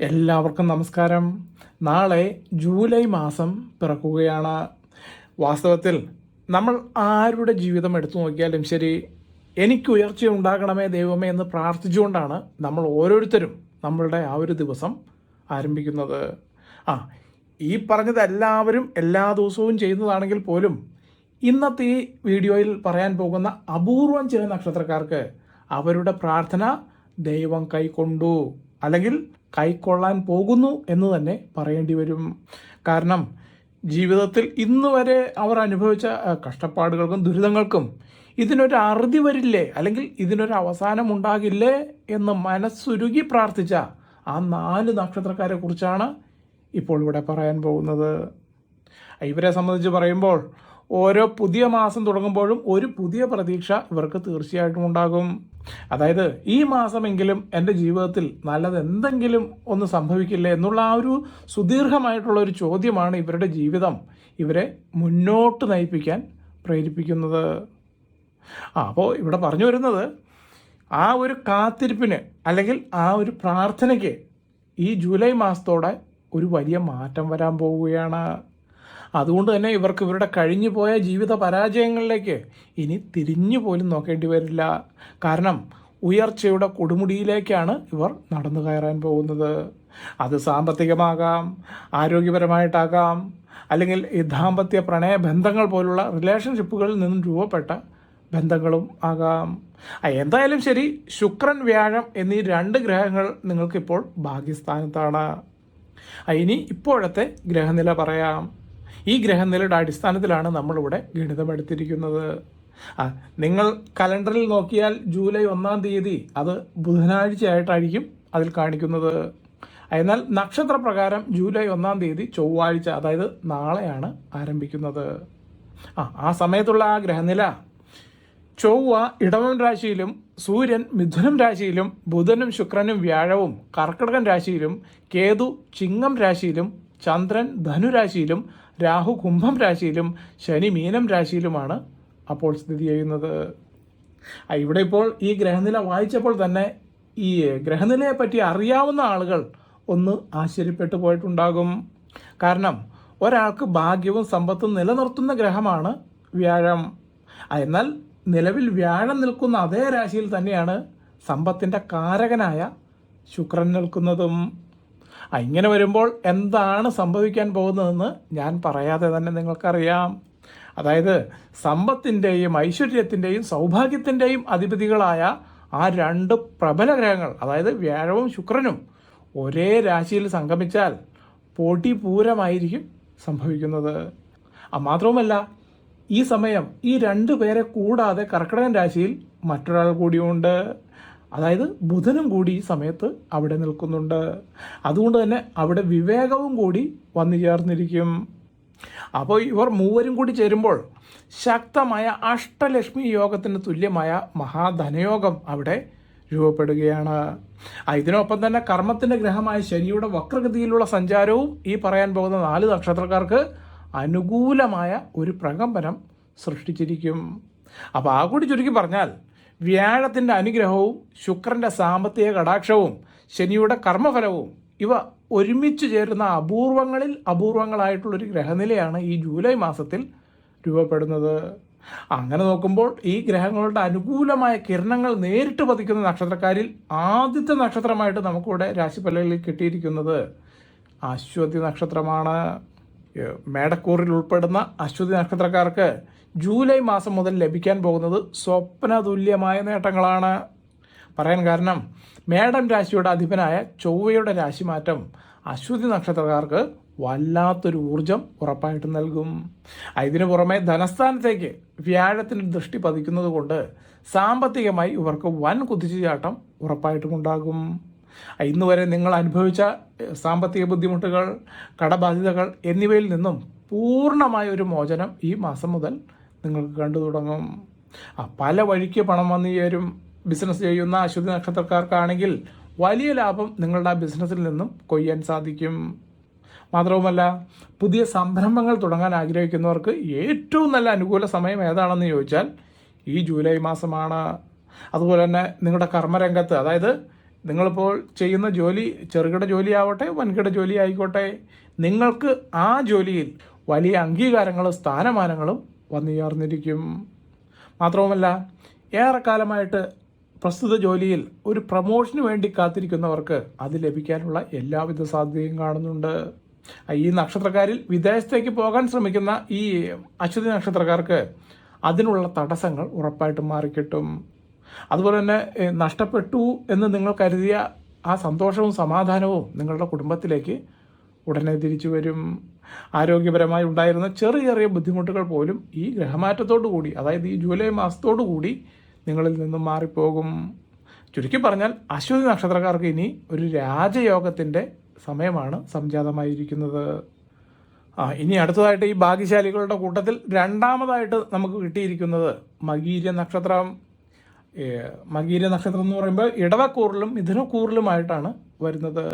എല്ലാവർക്കും നമസ്കാരം. നാളെ ജൂലൈ മാസം പിറക്കുകയാണ്. വാസ്തവത്തിൽ നമ്മൾ ആരുടെ ജീവിതം എടുത്തു നോക്കിയാലും ശരി, എനിക്ക് ഉയർച്ച ഉണ്ടാകണമേ ദൈവമേ എന്ന് പ്രാർത്ഥിച്ചുകൊണ്ടാണ് നമ്മൾ ഓരോരുത്തരും നമ്മളുടെ ആ ഒരു ദിവസം ആരംഭിക്കുന്നത്. ഈ പറഞ്ഞത് എല്ലാവരും എല്ലാ ദിവസവും ചെയ്യുന്നതാണെങ്കിൽ പോലും ഇന്നത്തെ ഈ വീഡിയോയിൽ പറയാൻ പോകുന്ന അപൂർവം ചില നക്ഷത്രക്കാർക്ക് അവരുടെ പ്രാർത്ഥന ദൈവം കൈക്കൊണ്ടു, അല്ലെങ്കിൽ കൈക്കൊള്ളാൻ പോകുന്നു എന്ന് തന്നെ പറയേണ്ടി വരും. കാരണം ജീവിതത്തിൽ ഇന്ന് വരെ അവർ അനുഭവിച്ച കഷ്ടപ്പാടുകൾക്കും ദുരിതങ്ങൾക്കും ഇതിനൊരു അറുതി വരില്ലേ, അല്ലെങ്കിൽ ഇതിനൊരു അവസാനം ഉണ്ടാകില്ലേ എന്ന് മനസ്സുരുകി പ്രാർത്ഥിച്ച ആ 4 നക്ഷത്രക്കാരെ കുറിച്ചാണ് ഇപ്പോൾ ഇവിടെ പറയാൻ പോകുന്നത്. ഇവരെ സംബന്ധിച്ച് പറയുമ്പോൾ ഓരോ പുതിയ മാസം തുടങ്ങുമ്പോഴും ഒരു പുതിയ പ്രതീക്ഷ ഇവർക്ക് തീർച്ചയായിട്ടും ഉണ്ടാകും. അതായത് ഈ മാസമെങ്കിലും എൻ്റെ ജീവിതത്തിൽ നല്ലത് എന്തെങ്കിലും ഒന്ന് സംഭവിക്കില്ലേ എന്നുള്ള ആ ഒരു സുദീർഘമായിട്ടുള്ള ഒരു ചോദ്യമാണ് ഇവരുടെ ജീവിതം ഇവരെ മുന്നോട്ട് നയിപ്പിക്കാൻ പ്രേരിപ്പിക്കുന്നത്. അപ്പോൾ ഇവിടെ പറഞ്ഞു വരുന്നത് ആ ഒരു കാത്തിരിപ്പിന്, അല്ലെങ്കിൽ ആ ഒരു പ്രാർത്ഥനയ്ക്ക് ഈ ജൂലൈ മാസത്തോടെ ഒരു വലിയ മാറ്റം വരാൻ പോവുകയാണ്. അതുകൊണ്ട് തന്നെ ഇവർക്ക് ഇവരുടെ കഴിഞ്ഞു പോയ ജീവിത പരാജയങ്ങളിലേക്ക് ഇനി തിരിഞ്ഞു പോലും നോക്കേണ്ടി വരില്ല. കാരണം ഉയർച്ചയുടെ കൊടുമുടിയിലേക്കാണ് ഇവർ നടന്നു കയറാൻ പോകുന്നത്. അത് സാമ്പത്തികമാകാം, ആരോഗ്യപരമായിട്ടാകാം, അല്ലെങ്കിൽ ഈ ദാമ്പത്യ പ്രണയ ബന്ധങ്ങൾ പോലുള്ള റിലേഷൻഷിപ്പുകളിൽ നിന്നും രൂപപ്പെട്ട ബന്ധങ്ങളും ആകാം. എന്തായാലും ശരി, ശുക്രൻ വ്യാഴം എന്നീ 2 ഗ്രഹങ്ങൾ നിങ്ങൾക്കിപ്പോൾ ഭാഗ്യസ്ഥാനത്താണ്. ഇനി ഇപ്പോഴത്തെ ഗ്രഹനില പറയാം. ഈ ഗ്രഹനിലയുടെ അടിസ്ഥാനത്തിലാണ് നമ്മളിവിടെ ഗണിതമെടുത്തിരിക്കുന്നത്. നിങ്ങൾ കലണ്ടറിൽ നോക്കിയാൽ ജൂലൈ 1 തീയതി അത് ബുധനാഴ്ചയായിട്ടായിരിക്കും അതിൽ കാണിക്കുന്നത്. എന്നാൽ നക്ഷത്രപ്രകാരം ജൂലൈ 1 തീയതി ചൊവ്വാഴ്ച, അതായത് നാളെയാണ് ആരംഭിക്കുന്നത്. ആ സമയത്തുള്ള ആ ഗ്രഹനില ചൊവ്വ ഇടവം രാശിയിലും, സൂര്യൻ മിഥുനം രാശിയിലും, ബുധനും ശുക്രനും വ്യാഴവും കർക്കിടകൻ രാശിയിലും, കേതു ചിങ്ങം രാശിയിലും, ചന്ദ്രൻ ധനുരാശിയിലും, രാഹു കുംഭം രാശിയിലും, ശനി മീനം രാശിയിലുമാണ് അപ്പോൾ സ്ഥിതി ചെയ്യുന്നത്. ഇവിടെ ഇപ്പോൾ ഈ ഗ്രഹനില വായിച്ചപ്പോൾ തന്നെ ഈ ഗ്രഹനിലയെ പറ്റി അറിയാവുന്ന ആളുകൾ ഒന്ന് ആശ്ചര്യപ്പെട്ടു പോയിട്ടുണ്ടാകും. കാരണം ഒരാൾക്ക് ഭാഗ്യവും സമ്പത്തും നിലനിർത്തുന്ന ഗ്രഹമാണ് വ്യാഴം. എന്നാൽ നിലവിൽ വ്യാഴം നിൽക്കുന്ന അതേ രാശിയിൽ തന്നെയാണ് സമ്പത്തിൻ്റെ കാരകനായ ശുക്രൻ നിൽക്കുന്നതും. ഇങ്ങനെ വരുമ്പോൾ എന്താണ് സംഭവിക്കാൻ പോകുന്നതെന്ന് ഞാൻ പറയാതെ തന്നെ നിങ്ങൾക്കറിയാം. അതായത് സമ്പത്തിൻ്റെയും ഐശ്വര്യത്തിൻ്റെയും സൗഭാഗ്യത്തിൻ്റെയും അധിപതികളായ ആ 2 പ്രബല ഗ്രഹങ്ങൾ, അതായത് വ്യാഴവും ശുക്രനും ഒരേ രാശിയിൽ സംഗമിച്ചാൽ പൊടിപൂരമായിരിക്കും സംഭവിക്കുന്നത്. മാത്രവുമല്ല, ഈ സമയം ഈ 2 പേരെ കൂടാതെ കർക്കിടകൻ രാശിയിൽ മറ്റൊരാൾ കൂടിയുണ്ട്. അതായത് ബുധനും കൂടി ഈ സമയത്ത് അവിടെ നിൽക്കുന്നുണ്ട്. അതുകൊണ്ട് തന്നെ അവിടെ വിവേകവും കൂടി വന്നു ചേർന്നിരിക്കും. അപ്പോൾ ഇവർ 3 കൂടി ചേരുമ്പോൾ ശക്തമായ അഷ്ടലക്ഷ്മി യോഗത്തിന് തുല്യമായ മഹാധനയോഗം അവിടെ രൂപപ്പെടുകയാണ്. ഇതിനൊപ്പം തന്നെ കർമ്മത്തിൻ്റെ ഗ്രഹമായ ശനിയുടെ വക്രഗതിയിലുള്ള സഞ്ചാരവും ഈ പറയാൻ പോകുന്ന 4 നക്ഷത്രക്കാർക്ക് അനുകൂലമായ ഒരു പ്രകമ്പനം സൃഷ്ടിച്ചിരിക്കും. അപ്പോൾ ആ കൂടി ചുരുക്കി പറഞ്ഞാൽ വ്യാഴത്തിൻ്റെ അനുഗ്രഹവും ശുക്രൻ്റെ സാമ്പത്തിക കടാക്ഷവും ശനിയുടെ കർമ്മഫലവും ഇവ ഒരുമിച്ച് ചേരുന്ന അപൂർവങ്ങളിൽ അപൂർവങ്ങളായിട്ടുള്ളൊരു ഗ്രഹനിലയാണ് ഈ ജൂലൈ മാസത്തിൽ രൂപപ്പെടുന്നത്. അങ്ങനെ നോക്കുമ്പോൾ ഈ ഗ്രഹങ്ങളുടെ അനുകൂലമായ കിരണങ്ങൾ നേരിട്ട് പതിക്കുന്ന നക്ഷത്രക്കാരിൽ ആദ്യത്തെ നക്ഷത്രമായിട്ട് നമുക്കിവിടെ രാശിഫലങ്ങളിൽ കിട്ടിയിരിക്കുന്നത് അശ്വതി നക്ഷത്രമാണ്. മേടക്കൂറിൽ ഉൾപ്പെടുന്ന അശ്വതി നക്ഷത്രക്കാർക്ക് ജൂലൈ മാസം മുതൽ ലഭിക്കാൻ പോകുന്നത് സ്വപ്നതുല്യമായ നേട്ടങ്ങളാണ്. പറയാൻ കാരണം മേടം രാശിയുടെ അധിപനായ ചൊവ്വയുടെ രാശിമാറ്റം അശ്വതി നക്ഷത്രക്കാർക്ക് വല്ലാത്തൊരു ഊർജം ഉറപ്പായിട്ട് നൽകും. ഇതിനു പുറമെ ധനസ്ഥാനത്തേക്ക് വ്യാഴത്തിൻ്റെ ദൃഷ്ടി പതിക്കുന്നത് കൊണ്ട് സാമ്പത്തികമായി ഇവർക്ക് വൻ കുതിച്ചുചാട്ടം ഉറപ്പായിട്ടും ഉണ്ടാകും. ഇന്ന് വരെ നിങ്ങൾ അനുഭവിച്ച സാമ്പത്തിക ബുദ്ധിമുട്ടുകൾ, കടബാധ്യതകൾ എന്നിവയിൽ നിന്നും പൂർണ്ണമായ ഒരു മോചനം ഈ മാസം മുതൽ നിങ്ങൾക്ക് കണ്ടു തുടങ്ങും. പല വഴിക്ക് പണം വന്നു ചേരും. ബിസിനസ് ചെയ്യുന്ന അശ്വതി നക്ഷത്രക്കാർക്കാണെങ്കിൽ വലിയ ലാഭം നിങ്ങളുടെ ആ ബിസിനസ്സിൽ നിന്നും കൊയ്യാൻ സാധിക്കും. മാത്രവുമല്ല, പുതിയ സംരംഭങ്ങൾ തുടങ്ങാൻ ആഗ്രഹിക്കുന്നവർക്ക് ഏറ്റവും നല്ല അനുകൂല സമയം ഏതാണെന്ന് ചോദിച്ചാൽ ഈ ജൂലൈ മാസമാണ്. അതുപോലെ തന്നെ നിങ്ങളുടെ കർമ്മരംഗത്ത്, അതായത് നിങ്ങളിപ്പോൾ ചെയ്യുന്ന ജോലി ചെറുകിട ജോലിയാവട്ടെ വൻകിട ജോലി ആയിക്കോട്ടെ, നിങ്ങൾക്ക് ആ ജോലിയിൽ വലിയ അംഗീകാരങ്ങളും സ്ഥാനമാനങ്ങളും വന്നു ചേർന്നിരിക്കും. മാത്രവുമല്ല, ഏറെക്കാലമായിട്ട് പ്രസ്തുത ജോലിയിൽ ഒരു പ്രമോഷന് വേണ്ടി കാത്തിരിക്കുന്നവർക്ക് അത് ലഭിക്കാനുള്ള എല്ലാവിധ സാധ്യതയും കാണുന്നുണ്ട്. ഈ നക്ഷത്രക്കാരിൽ വിദേശത്തേക്ക് പോകാൻ ശ്രമിക്കുന്ന ഈ അശ്വതി നക്ഷത്രക്കാർക്ക് അതിനുള്ള തടസ്സങ്ങൾ ഉറപ്പായിട്ടും മാറിക്കിട്ടും. അതുപോലെ തന്നെ നഷ്ടപ്പെട്ടു എന്ന് നിങ്ങൾ കരുതിയ ആ സന്തോഷവും സമാധാനവും നിങ്ങളുടെ കുടുംബത്തിലേക്ക് ഉടനെ തിരിച്ചു വരും. ആരോഗ്യപരമായി ഉണ്ടായിരുന്ന ചെറിയ ചെറിയ ബുദ്ധിമുട്ടുകൾ പോലും ഈ ഗ്രഹമാറ്റത്തോടു കൂടി, അതായത് ഈ ജൂലൈ മാസത്തോടു കൂടി നിങ്ങളിൽ നിന്നും മാറിപ്പോകും. ചുരുക്കി പറഞ്ഞാൽ അശ്വതി നക്ഷത്രക്കാർക്ക് ഇനി ഒരു രാജയോഗത്തിൻ്റെ സമയമാണ് സംജാതമായിരിക്കുന്നത്. ഇനി അടുത്തതായിട്ട് ഈ ഭാഗ്യശാലികളുടെ കൂട്ടത്തിൽ രണ്ടാമതായിട്ട് നമുക്ക് കിട്ടിയിരിക്കുന്നത് മകീര നക്ഷത്രം. മകീര നക്ഷത്രം എന്ന് പറയുമ്പോൾ ഇടവക്കൂറിലും മിഥുനക്കൂറിലുമായിട്ടാണ് വരുന്നത്.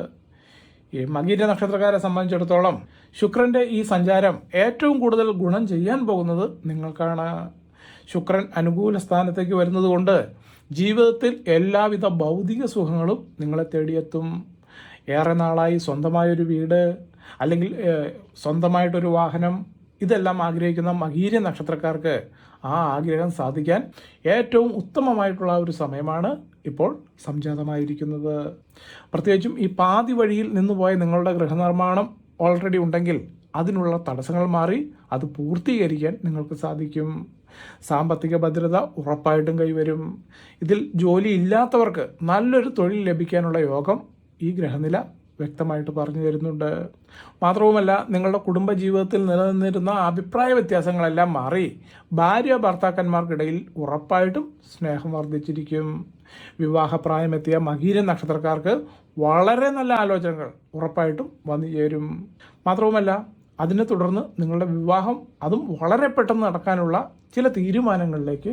ഈ മകീര നക്ഷത്രക്കാരെ സംബന്ധിച്ചിടത്തോളം ശുക്രൻ്റെ ഈ സഞ്ചാരം ഏറ്റവും കൂടുതൽ ഗുണം ചെയ്യാൻ പോകുന്നത് നിങ്ങൾക്കാണ്. ശുക്രൻ അനുകൂല സ്ഥാനത്തേക്ക് വരുന്നത് കൊണ്ട് ജീവിതത്തിൽ എല്ലാവിധ ഭൗതിക സുഖങ്ങളും നിങ്ങളെ തേടിയെത്തും. ഏറെ നാളായി സ്വന്തമായൊരു വീട് അല്ലെങ്കിൽ സ്വന്തമായിട്ടൊരു വാഹനം ഇതെല്ലാം ആഗ്രഹിക്കുന്ന മകീര നക്ഷത്രക്കാർക്ക് ആ ആഗ്രഹം സാധിക്കാൻ ഏറ്റവും ഉത്തമമായിട്ടുള്ള ഒരു സമയമാണ് ഇപ്പോൾ സംജാതമായിരിക്കുന്നത്. പ്രത്യേകിച്ചും ഈ പാതി വഴിയിൽ നിന്നുപോയ നിങ്ങളുടെ ഗൃഹനിർമ്മാണം ഓൾറെഡി ഉണ്ടെങ്കിൽ അതിനുള്ള തടസ്സങ്ങൾ മാറി അത് പൂർത്തീകരിക്കാൻ നിങ്ങൾക്ക് സാധിക്കും. സാമ്പത്തിക ഭദ്രത ഉറപ്പായിട്ടും കൈവരും. ഇതിൽ ജോലി ഇല്ലാത്തവർക്ക് നല്ലൊരു തൊഴിൽ ലഭിക്കാനുള്ള യോഗം ഈ ഗ്രഹനില വ്യക്തമായിട്ട് പറഞ്ഞു തരുന്നുണ്ട്. മാത്രവുമല്ല, നിങ്ങളുടെ കുടുംബജീവിതത്തിൽ നിലനിന്നിരുന്ന അഭിപ്രായ വ്യത്യാസങ്ങളെല്ലാം മാറി ഭാര്യ ഭർത്താക്കന്മാർക്കിടയിൽ ഉറപ്പായിട്ടും സ്നേഹം വർദ്ധിച്ചിരിക്കും. വിവാഹപ്രായമെത്തിയ മകീര നക്ഷത്രക്കാർക്ക് വളരെ നല്ല ആലോചനകൾ ഉറപ്പായിട്ടും വന്നു ചേരും. മാത്രവുമല്ല, അതിനെ തുടർന്ന് നിങ്ങളുടെ വിവാഹം അതും വളരെ പെട്ടെന്ന് നടക്കാനുള്ള ചില തീരുമാനങ്ങളിലേക്ക്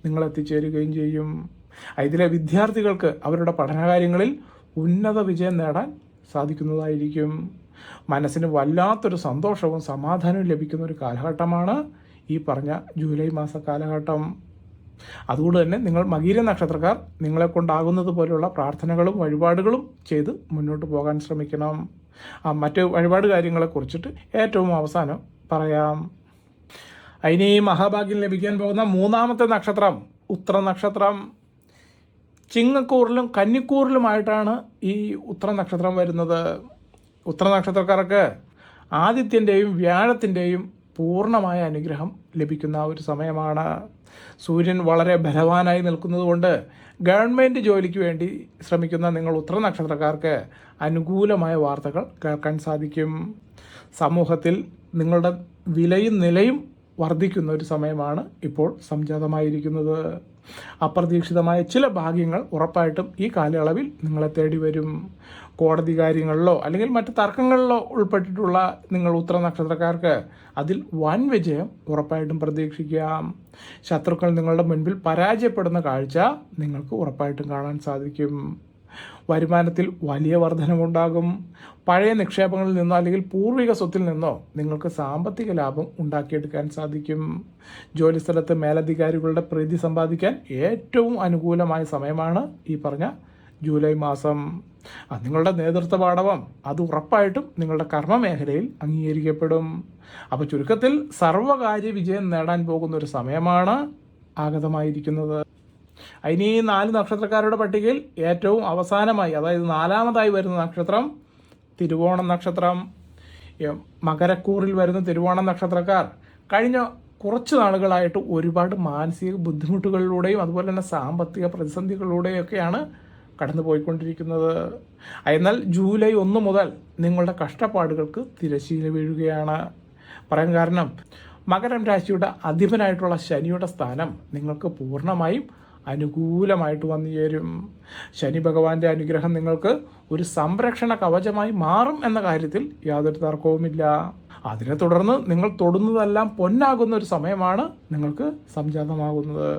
നിങ്ങൾ എത്തിച്ചേരുകയും ചെയ്യും. ഇതിലെ വിദ്യാർത്ഥികൾക്ക് അവരുടെ പഠനകാര്യങ്ങളിൽ ഉന്നത വിജയം നേടാൻ സാധിക്കുന്നതായിരിക്കും. മനസ്സിന് വല്ലാത്തൊരു സന്തോഷവും സമാധാനവും ലഭിക്കുന്ന ഒരു കാലഘട്ടമാണ് ഈ പറഞ്ഞ ജൂലൈ മാസ കാലഘട്ടം. അതുകൊണ്ട് തന്നെ നിങ്ങൾ മകീര നക്ഷത്രക്കാർ നിങ്ങളെ കൊണ്ടാകുന്നത് പോലെയുള്ള പ്രാർത്ഥനകളും വഴിപാടുകളും ചെയ്ത് മുന്നോട്ട് പോകാൻ ശ്രമിക്കണം. മറ്റ് വഴിപാട് കാര്യങ്ങളെക്കുറിച്ചിട്ട് ഏറ്റവും അവസാനം പറയാം. അതിന് ഈ മഹാഭാഗ്യം ലഭിക്കാൻ പോകുന്ന മൂന്നാമത്തെ നക്ഷത്രം ഉത്ര നക്ഷത്രം. ചിങ്ങക്കൂറിലും കന്നിക്കൂറിലുമായിട്ടാണ് ഈ ഉത്ര നക്ഷത്രം വരുന്നത്. ഉത്ര നക്ഷത്രക്കാർക്ക് ആദിത്യൻ്റെയും വ്യാഴത്തിൻ്റെയും പൂർണ്ണമായ അനുഗ്രഹം ലഭിക്കുന്ന ഒരു സമയമാണ്. സൂര്യൻ വളരെ ബലവാനായി നിൽക്കുന്നത് കൊണ്ട് ഗവൺമെൻറ് ജോലിക്ക് വേണ്ടി ശ്രമിക്കുന്ന നിങ്ങൾ ഉത്ര നക്ഷത്രക്കാർക്ക് അനുകൂലമായ വാർത്തകൾ കേൾക്കാൻ സാധിക്കും. സമൂഹത്തിൽ നിങ്ങളുടെ വിലയും നിലയും വർദ്ധിക്കുന്ന ഒരു സമയമാണ് ഇപ്പോൾ സംജാതമായിരിക്കുന്നത്. അപ്രതീക്ഷിതമായ ചില ഭാഗ്യങ്ങൾ ഉറപ്പായിട്ടും ഈ കാലയളവിൽ നിങ്ങളെ തേടി വരും. കോടതി കാര്യങ്ങളിലോ അല്ലെങ്കിൽ മറ്റ് തർക്കങ്ങളിലോ ഉൾപ്പെട്ടിട്ടുള്ള നിങ്ങൾ ഉത്തര നക്ഷത്രക്കാർക്ക് അതിൽ വൻ വിജയം ഉറപ്പായിട്ടും പ്രതീക്ഷിക്കാം. ശത്രുക്കൾ നിങ്ങളുടെ മുൻപിൽ പരാജയപ്പെടുന്ന കാഴ്ച നിങ്ങൾക്ക് ഉറപ്പായിട്ടും കാണാൻ സാധിക്കും. വരുമാനത്തിൽ വലിയ വർധനവുണ്ടാകും. പഴയ നിക്ഷേപങ്ങളിൽ നിന്നോ അല്ലെങ്കിൽ പൂർവിക സ്വത്തിൽ നിന്നോ നിങ്ങൾക്ക് സാമ്പത്തിക ലാഭം ഉണ്ടാക്കിയെടുക്കാൻ സാധിക്കും. ജോലിസ്ഥലത്ത് മേലധികാരികളുടെ പ്രീതി സമ്പാദിക്കാൻ ഏറ്റവും അനുകൂലമായ സമയമാണ് ഈ പറഞ്ഞ ജൂലൈ മാസം. നിങ്ങളുടെ നേതൃത്വ പാടവം അത് ഉറപ്പായിട്ടും നിങ്ങളുടെ കർമ്മ മേഖലയിൽ അംഗീകരിക്കപ്പെടും. അപ്പോൾ ചുരുക്കത്തിൽ സർവകാര്യ വിജയം നേടാൻ പോകുന്ന ഒരു സമയമാണ് ആഗതമായിരിക്കുന്നത്. അതിന് ഈ 4 നക്ഷത്രക്കാരുടെ പട്ടികയിൽ ഏറ്റവും അവസാനമായി, അതായത് 4ാമതായി വരുന്ന നക്ഷത്രം തിരുവോണം നക്ഷത്രം. മകരക്കൂറിൽ വരുന്ന തിരുവോണം നക്ഷത്രക്കാർ കഴിഞ്ഞ കുറച്ച് നാളുകളായിട്ട് ഒരുപാട് മാനസിക ബുദ്ധിമുട്ടുകളിലൂടെയും അതുപോലെ തന്നെ സാമ്പത്തിക പ്രതിസന്ധികളിലൂടെയൊക്കെയാണ് കടന്നു പോയിക്കൊണ്ടിരിക്കുന്നത്. എന്നാൽ ജൂലൈ 1 മുതൽ നിങ്ങളുടെ കഷ്ടപ്പാടുകൾക്ക് തിരശ്ശീല വീഴുകയാണ്. പറയാൻ കാരണം മകരം രാശിയുടെ അധിപനായിട്ടുള്ള ശനിയുടെ സ്ഥാനം നിങ്ങൾക്ക് പൂർണ്ണമായും അനുകൂലമായിട്ട് വന്നു ചേരും. ശനി ഭഗവാന്റെ അനുഗ്രഹം നിങ്ങൾക്ക് ഒരു സംരക്ഷണ കവചമായി മാറും എന്ന കാര്യത്തിൽ യാതൊരു തർക്കവുമില്ല. അതിനെ തുടർന്ന് നിങ്ങൾ തൊടുന്നതെല്ലാം പൊന്നാകുന്ന ഒരു സമയമാണ് നിങ്ങൾക്ക് സംജാതമാകുന്നത്.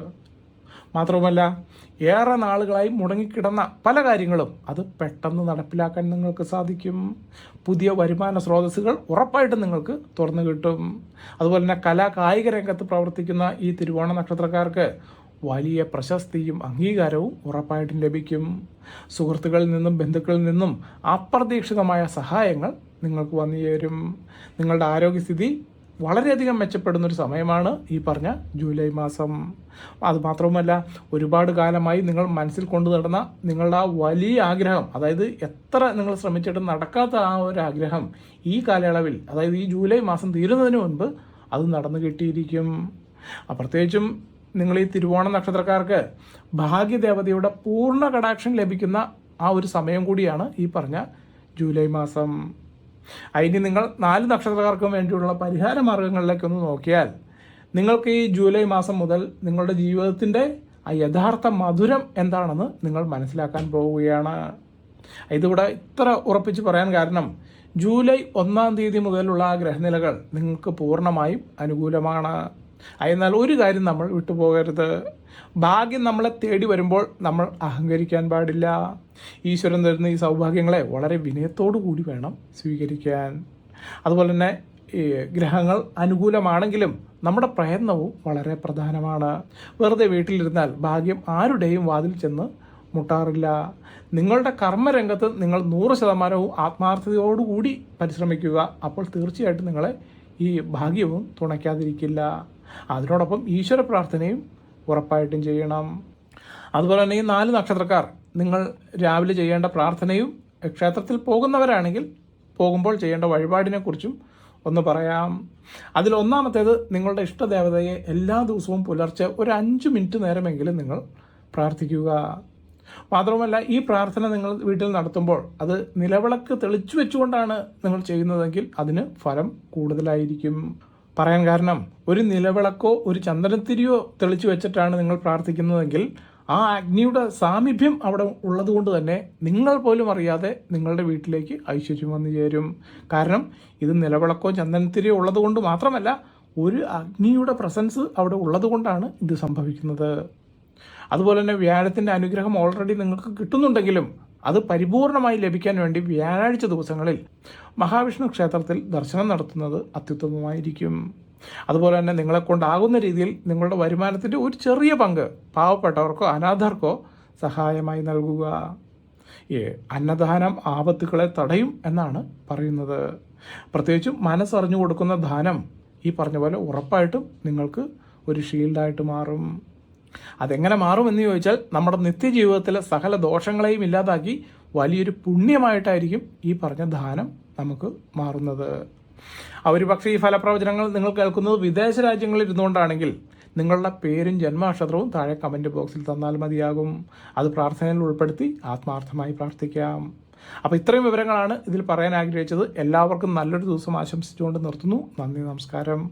മാത്രവുമല്ല, ഏറെ നാളുകളായി മുടങ്ങിക്കിടന്ന പല കാര്യങ്ങളും അത് പെട്ടെന്ന് നടപ്പിലാക്കാൻ നിങ്ങൾക്ക് സാധിക്കും. പുതിയ വരുമാന സ്രോതസ്സുകൾ ഉറപ്പായിട്ടും നിങ്ങൾക്ക് തുറന്നു കിട്ടും. അതുപോലെ തന്നെ കായിക രംഗത്ത് പ്രവർത്തിക്കുന്ന ഈ തിരുവോണ നക്ഷത്രക്കാർക്ക് വലിയ പ്രശസ്തിയും അംഗീകാരവും ഉറപ്പായിട്ടും ലഭിക്കും. സുഹൃത്തുക്കളിൽ നിന്നും ബന്ധുക്കളിൽ നിന്നും അപ്രതീക്ഷിതമായ സഹായങ്ങൾ നിങ്ങൾക്ക് വന്നു ചേരും. നിങ്ങളുടെ ആരോഗ്യസ്ഥിതി വളരെയധികം മെച്ചപ്പെടുന്നൊരു സമയമാണ് ഈ പറഞ്ഞ ജൂലൈ മാസം. അതുമാത്രവുമല്ല, ഒരുപാട് കാലമായി നിങ്ങൾ മനസ്സിൽ കൊണ്ടു നടന്ന നിങ്ങളുടെ ആ വലിയ ആഗ്രഹം, അതായത് എത്ര നിങ്ങൾ ശ്രമിച്ചിട്ടും നടക്കാത്ത ആ ഒരു ആഗ്രഹം ഈ കാലയളവിൽ, അതായത് ഈ ജൂലൈ മാസം തീരുന്നതിന് മുൻപ് അത് നടന്നു കിട്ടിയിരിക്കും. പ്രത്യേകിച്ചും നിങ്ങൾ ഈ തിരുവോണ നക്ഷത്രക്കാർക്ക് ഭാഗ്യദേവതയുടെ പൂർണ്ണ കടാക്ഷം ലഭിക്കുന്ന ആ ഒരു സമയം കൂടിയാണ് ഈ പറഞ്ഞ ജൂലൈ മാസം. അതിന് നിങ്ങൾ 4 നക്ഷത്രക്കാർക്കും വേണ്ടിയുള്ള പരിഹാര മാർഗങ്ങളിലേക്കൊന്ന് നോക്കിയാൽ നിങ്ങൾക്ക് ഈ ജൂലൈ മാസം മുതൽ നിങ്ങളുടെ ജീവിതത്തിൻ്റെ ആ യഥാർത്ഥ മധുരം എന്താണെന്ന് നിങ്ങൾ മനസ്സിലാക്കാൻ പോവുകയാണ്. ഇതിവിടെ ഇത്ര ഉറപ്പിച്ച് പറയാൻ കാരണം, ജൂലൈ 1-ാം തീയതി മുതലുള്ള ആ ഗ്രഹനിലകൾ നിങ്ങൾക്ക് പൂർണ്ണമായും അനുകൂലമാണ്. എന്നാൽ ഒരു കാര്യം നമ്മൾ വിട്ടുപോകരുത്. ഭാഗ്യം നമ്മളെ തേടി വരുമ്പോൾ നമ്മൾ അഹങ്കരിക്കാൻ പാടില്ല. ഈശ്വരൻ തരുന്ന ഈ സൗഭാഗ്യങ്ങളെ വളരെ വിനയത്തോടു കൂടി വേണം സ്വീകരിക്കാൻ. അതുപോലെ തന്നെ ഈ ഗ്രഹങ്ങൾ അനുകൂലമാണെങ്കിലും നമ്മുടെ പ്രയത്നവും വളരെ പ്രധാനമാണ്. വെറുതെ വീട്ടിലിരുന്നാൽ ഭാഗ്യം ആരുടെയും വാതിൽ ചെന്ന് മുട്ടാറില്ല. നിങ്ങളുടെ കർമ്മരംഗത്ത് നിങ്ങൾ 100% ആത്മാർത്ഥതയോടുകൂടി പരിശ്രമിക്കുക. അപ്പോൾ തീർച്ചയായിട്ടും നിങ്ങളെ ഈ ഭാഗ്യവും തുണയ്ക്കാതിരിക്കില്ല. അതിനോടൊപ്പം ഈശ്വര പ്രാർത്ഥനയും ഉറപ്പായിട്ടും ചെയ്യണം. അതുപോലെ തന്നെ ഈ 4 നക്ഷത്രക്കാർ നിങ്ങൾ രാവിലെ ചെയ്യേണ്ട പ്രാർത്ഥനയും, ക്ഷേത്രത്തിൽ പോകുന്നവരാണെങ്കിൽ പോകുമ്പോൾ ചെയ്യേണ്ട വഴിപാടിനെക്കുറിച്ചും ഒന്ന് പറയാം. അതിൽ ഒന്നാമത്തേത്, നിങ്ങളുടെ ഇഷ്ടദേവതയെ എല്ലാ ദിവസവും പുലർച്ചെ ഒരു 5 മിനിറ്റ് നേരമെങ്കിലും നിങ്ങൾ പ്രാർത്ഥിക്കുക. മാത്രമല്ല, ഈ പ്രാർത്ഥന നിങ്ങൾ വീട്ടിൽ നടത്തുമ്പോൾ അത് നിലവിളക്ക് തെളിച്ചു വെച്ചുകൊണ്ടാണ് നിങ്ങൾ ചെയ്യുന്നതെങ്കിൽ അതിന് ഫലം കൂടുതലായിരിക്കും. പറയാൻ കാരണം, ഒരു നിലവിളക്കോ ഒരു ചന്ദനത്തിരിയോ തെളിച്ചു വെച്ചിട്ടാണ് നിങ്ങൾ പ്രാർത്ഥിക്കുന്നതെങ്കിൽ ആ അഗ്നിയുടെ സാമീപ്യം അവിടെ ഉള്ളതുകൊണ്ട് തന്നെ നിങ്ങൾ പോലും അറിയാതെ നിങ്ങളുടെ വീട്ടിലേക്ക് ഐശ്വര്യം വന്നു ചേരും. കാരണം ഇത് നിലവിളക്കോ ചന്ദനത്തിരിയോ ഉള്ളതുകൊണ്ട് മാത്രമല്ല, ഒരു അഗ്നിയുടെ പ്രസൻസ് അവിടെ ഉള്ളതുകൊണ്ടാണ് ഇത് സംഭവിക്കുന്നത്. അതുപോലെ തന്നെ വ്യാഴത്തിൻ്റെ അനുഗ്രഹം ഓൾറെഡി നിങ്ങൾക്ക് കിട്ടുന്നുണ്ടെങ്കിലും അത് പരിപൂർണമായി ലഭിക്കാൻ വേണ്ടി വ്യാഴാഴ്ച ദിവസങ്ങളിൽ മഹാവിഷ്ണു ക്ഷേത്രത്തിൽ ദർശനം നടത്തുന്നത് അത്യുത്തമമായിരിക്കും. അതുപോലെ തന്നെ നിങ്ങളെക്കൊണ്ടാകുന്ന രീതിയിൽ നിങ്ങളുടെ വരുമാനത്തിൻ്റെ ഒരു ചെറിയ പങ്ക് പാവപ്പെട്ടവർക്കോ അനാഥർക്കോ സഹായമായി നൽകുക. അന്നദാനം ആപത്തുകളെ തടയും എന്നാണ് പറയുന്നത്. പ്രത്യേകിച്ചും മനസ്സറിഞ്ഞു കൊടുക്കുന്ന ദാനം ഈ പറഞ്ഞ പോലെ ഉറപ്പായിട്ടും നിങ്ങൾക്ക് ഒരു ഷീൽഡായിട്ട് മാറും. അതെങ്ങനെ മാറുമെന്ന് ചോദിച്ചാൽ, നമ്മുടെ നിത്യജീവിതത്തിലെ സകല ദോഷങ്ങളെയും ഇല്ലാതാക്കി വലിയൊരു പുണ്യമായിട്ടായിരിക്കും ഈ പറഞ്ഞ ദാനം നമുക്ക് മാറുന്നത്. ഒരു പക്ഷേ ഈ ഫലപ്രവചനങ്ങൾ നിങ്ങൾ കേൾക്കുന്നത് വിദേശ രാജ്യങ്ങളിൽ ഇരുന്നുകൊണ്ടാണെങ്കിൽ നിങ്ങളുടെ പേരും ജന്മനക്ഷത്രവും താഴെ കമൻറ്റ് ബോക്സിൽ തന്നാൽ മതിയാകും. അത് പ്രാർത്ഥനയിൽ ഉൾപ്പെടുത്തി ആത്മാർത്ഥമായി പ്രാർത്ഥിക്കാം. അപ്പോൾ ഇത്രയും വിവരങ്ങളാണ് ഇതിൽ പറയാൻ ആഗ്രഹിച്ചത്. എല്ലാവർക്കും നല്ലൊരു ദിവസം ആശംസിച്ചുകൊണ്ട് നിർത്തുന്നു. നന്ദി, നമസ്കാരം.